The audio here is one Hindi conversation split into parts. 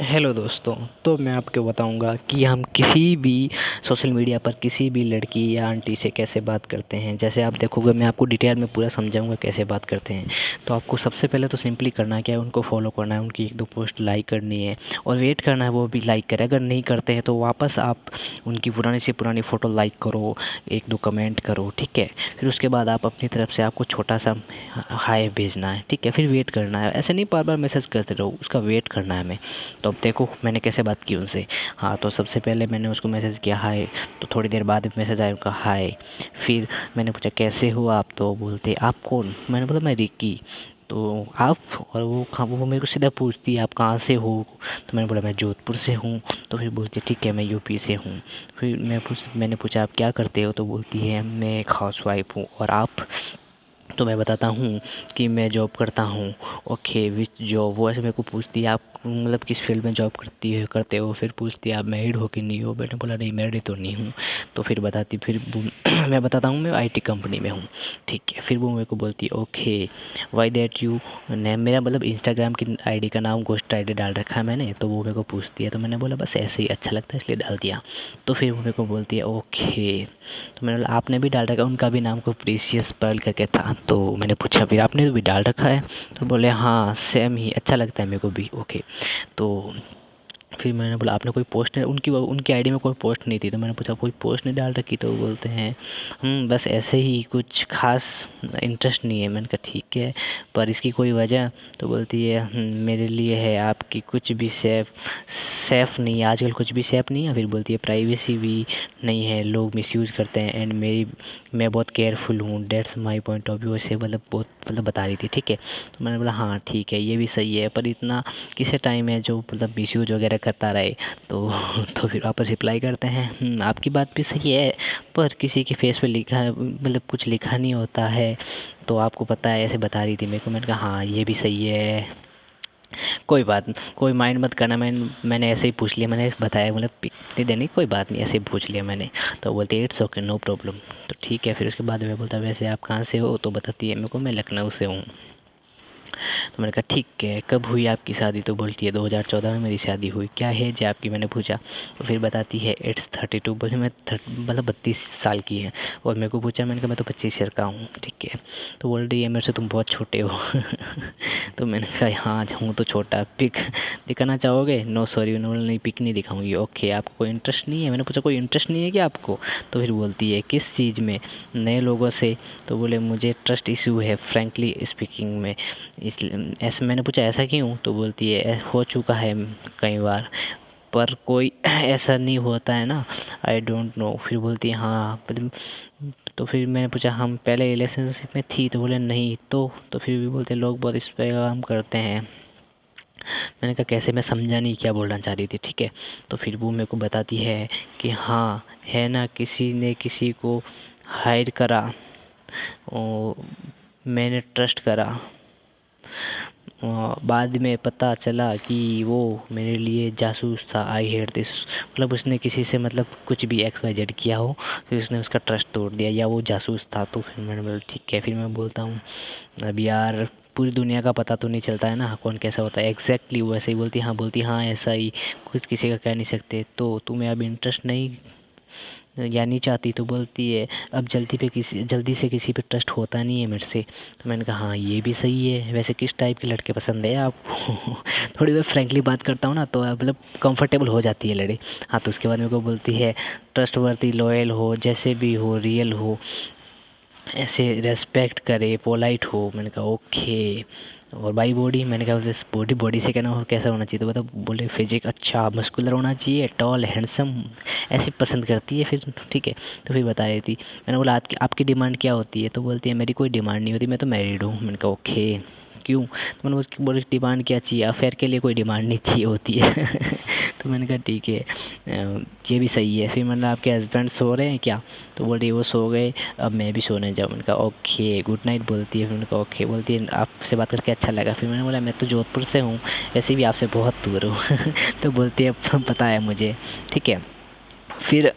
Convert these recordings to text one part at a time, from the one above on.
हेलो दोस्तों। तो मैं आपको बताऊंगा कि हम किसी भी सोशल मीडिया पर किसी भी लड़की या आंटी से कैसे बात करते हैं। जैसे आप देखोगे, मैं आपको डिटेल में पूरा समझाऊंगा कैसे बात करते हैं। तो आपको सबसे पहले तो सिंपली करना क्या है, उनको फॉलो करना है, उनकी एक दो पोस्ट लाइक करनी है और वेट करना है वो भी लाइक करें। अगर नहीं करते हैं तो वापस आप उनकी पुरानी से पुरानी फ़ोटो लाइक करो, एक दो कमेंट करो, ठीक है। फिर उसके बाद आप अपनी तरफ से आपको छोटा सा हाय भेजना है, ठीक है। फिर वेट करना है, ऐसे नहीं बार बार मैसेज करते रहो, उसका वेट करना है हमें। तो अब देखो मैंने कैसे बात की उनसे। हाँ, तो सबसे पहले मैंने उसको मैसेज किया हाय, तो थोड़ी देर बाद मैसेज आया उनका हाय। फिर मैंने पूछा कैसे हो आप, तो बोलते आप कौन। मैंने बोला मैं रिकी। तो आप, और वो मेरे को सीधा पूछती है आप कहाँ से हो। तो मैंने बोला मैं जोधपुर से हूँ। तो फिर बोलती है ठीक है मैं यूपी से हूँ। फिर मैंने पूछा आप क्या करते हो, तो बोलती है मैं एक हाउसवाइफ हूँ। और आप, तो मैं बताता हूँ कि मैं जॉब करता हूँ। Okay, which job. वो ऐसे मेरे को पूछती है आप मतलब किस फील्ड में जॉब करते हो। फिर पूछती है आप मैरिड हो कि नहीं हो। मैंने बोला नहीं मैरिड तो नहीं हूँ। तो फिर बताती, मैं बताता हूँ मैं आईटी कंपनी में हूँ, ठीक है। फिर वो मेरे को बोलती है okay why that you name, मेरा मतलब इंस्टाग्राम की आईडी का नाम गोस्ट आईडी डाल रखा है मैंने। तो वो मेरे को पूछती है, तो मैंने बोला बस ऐसे ही अच्छा लगता है इसलिए डाल दिया। तो फिर वो मेरे को बोलती है ओके, तो मैंने बोला आपने भी डाल रखा, उनका भी नाम को प्रीसियस पर्ल करके था। तो मैंने पूछा फिर आपने भी डाल रखा है, तो बोले हाँ सेम ही, अच्छा लगता है मेरे को भी। ओके, तो फिर मैंने बोला आपने कोई पोस्ट नहीं, उनकी आईडी में कोई पोस्ट नहीं थी। तो मैंने पूछा कोई पोस्ट नहीं डाल रखी, तो वो बोलते हैं बस ऐसे ही, कुछ खास इंटरेस्ट नहीं है। मैंने कहा ठीक है, पर इसकी कोई वजह। तो बोलती है मेरे लिए है आपकी कुछ भी सेफ़ नहीं है आजकल, कुछ भी सेफ़ नहीं है। फिर बोलती है प्राइवेसी भी नहीं है, लोग मिसयूज़ करते हैं एंड मैं बहुत केयरफुल हूँ, that's my point of view. ऐसे मतलब बहुत मतलब बता रही थी, ठीक है। तो मैंने बोला हाँ ठीक है ये भी सही है, पर इतना किसे टाइम है जो मतलब मिसयूज वगैरह करता रहे। तो तो फिर वापस रिप्लाई करते हैं आपकी बात भी सही है, पर किसी के फेस पे लिखा मतलब कुछ लिखा नहीं होता है, तो आपको पता है, ऐसे बता रही थी मेरे को। मैंने कहा हाँ ये भी सही है, कोई बात कोई माइंड मत करना। मैंने ऐसे ही पूछ लिया, मैंने बताया मतलब पिक नहीं देनी, कोई बात नहीं, ऐसे ही पूछ लिया मैंने। तो बोलती है इट्स ओके नो प्रॉब्लम। तो ठीक है। फिर उसके बाद मैं बोलता वैसे आप कहाँ से हो, तो बताती है मेरे को मैं लखनऊ से हूँ। तो मैंने कहा ठीक है कब हुई आपकी शादी, तो बोलती है 2014 में मेरी शादी हुई। क्या एज है आपकी, मैंने पूछा। तो फिर बताती है इट्स 32। बोले मैं मतलब 32 साल की है। और मेरे को पूछा, मैंने कहा मैं तो 25 ईयर का हूँ, ठीक है। तो बोल रही है मेरे से तुम बहुत छोटे हो। तो मैंने कहा हाँ हूँ तो छोटा, पिक दिखाना चाहोगे। नो सॉरी, उन्होंने नहीं पिक नहीं दिखाऊंगी। ओके आपको कोई इंटरेस्ट नहीं है, मैंने पूछा कोई इंटरेस्ट नहीं है क्या आपको। तो फिर बोलती है किस चीज़ में, नए लोगों से। तो बोले मुझे ट्रस्ट इशू है फ्रेंकली स्पीकिंग में, इसलिए ऐसे। मैंने पूछा ऐसा क्यों, तो बोलती है हो चुका है कई बार, पर कोई ऐसा नहीं होता है ना, आई डोंट नो। फिर बोलती है हाँ तो फिर मैंने पूछा हम पहले रिलेशनशिप में थी, तो बोले नहीं। तो फिर भी बोलते लोग बहुत इस पे काम करते हैं। मैंने कहा कैसे, मैं समझा नहीं क्या बोलना चाह रही थी, ठीक है। तो फिर वो मेरे को बताती है कि हाँ है ना, किसी ने किसी को हायर करा और मैंने ट्रस्ट करा, बाद में पता चला कि वो मेरे लिए जासूस था। आई हेट दिस, मतलब उसने किसी से मतलब कुछ भी एक्स वाई जेड किया हो, फिर उसने उसका ट्रस्ट तोड़ दिया या वो जासूस था। तो फिर मैंने बोला ठीक है। फिर मैं बोलता हूँ अब यार पूरी दुनिया का पता तो नहीं चलता है ना कौन कैसा होता है। एग्जैक्टली वो ऐसे ही बोलती हाँ, बोलती हाँ ऐसा ही, कुछ किसी का कह नहीं सकते। तो तुम्हें अब इंटरेस्ट नहीं या नहीं चाहती, तो बोलती है अब जल्दी से किसी पे ट्रस्ट होता नहीं है मेरे से। तो मैंने कहा हाँ ये भी सही है, वैसे किस टाइप के लड़के पसंद है आपको। थोड़ी देर फ्रैंकली बात करता हूँ ना, तो मतलब कंफर्टेबल हो जाती है लड़ी। हाँ, तो उसके बाद मेरे को बोलती है ट्रस्ट वर्दी, लॉयल हो, जैसे भी हो, रियल हो, ऐसे रेस्पेक्ट करे, पोलाइट हो। मैंने कहा ओके। और बाई बॉडी, मैंने कहा बस बॉडी से कहना हो कैसा होना चाहिए, तो बता बोले फिजिक अच्छा मस्कुलर होना चाहिए, टॉल हैंडसम, ऐसे पसंद करती है। फिर ठीक है। तो फिर बता रही थी, मैंने बोला आपकी डिमांड क्या होती है, तो बोलती है मेरी कोई डिमांड नहीं होती, मैं तो मैरिड हूँ। मैंने कहा ओके क्यों, तो मैंने उसकी बोली डिमांड क्या चाहिए, अफेयर के लिए कोई डिमांड नहीं चाहिए होती है। तो मैंने कहा ठीक है ये भी सही है। फिर मतलब आपके हस्बैंड सो रहे हैं क्या, तो बोल रही है वो सो गए, अब मैं भी सोने जाऊँ। मैंने कहा ओके गुड नाइट बोलती है। फिर मैंने कहा ओके, बोलती है आपसे बात करके अच्छा लगा। फिर मैंने बोला मैं तो जोधपुर से हूँ, ऐसे भी आपसे बहुत दूर हूँ। तो बोलती है पता है मुझे, ठीक है। फिर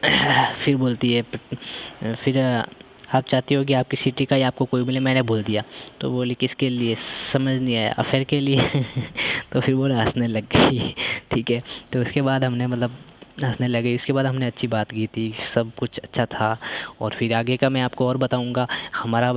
फिर बोलती है फिर आप चाहती हो कि आपकी सिटी का ही आपको कोई मिले, मैंने बोल दिया। तो बोली किसके लिए, समझ नहीं आया, अफेयर के लिए। तो फिर वो हँसने लग गई। ठीक है, तो उसके बाद हमने मतलब हँसने लगे। उसके बाद हमने अच्छी बात की थी, सब कुछ अच्छा था। और फिर आगे का मैं आपको और बताऊँगा। हमारा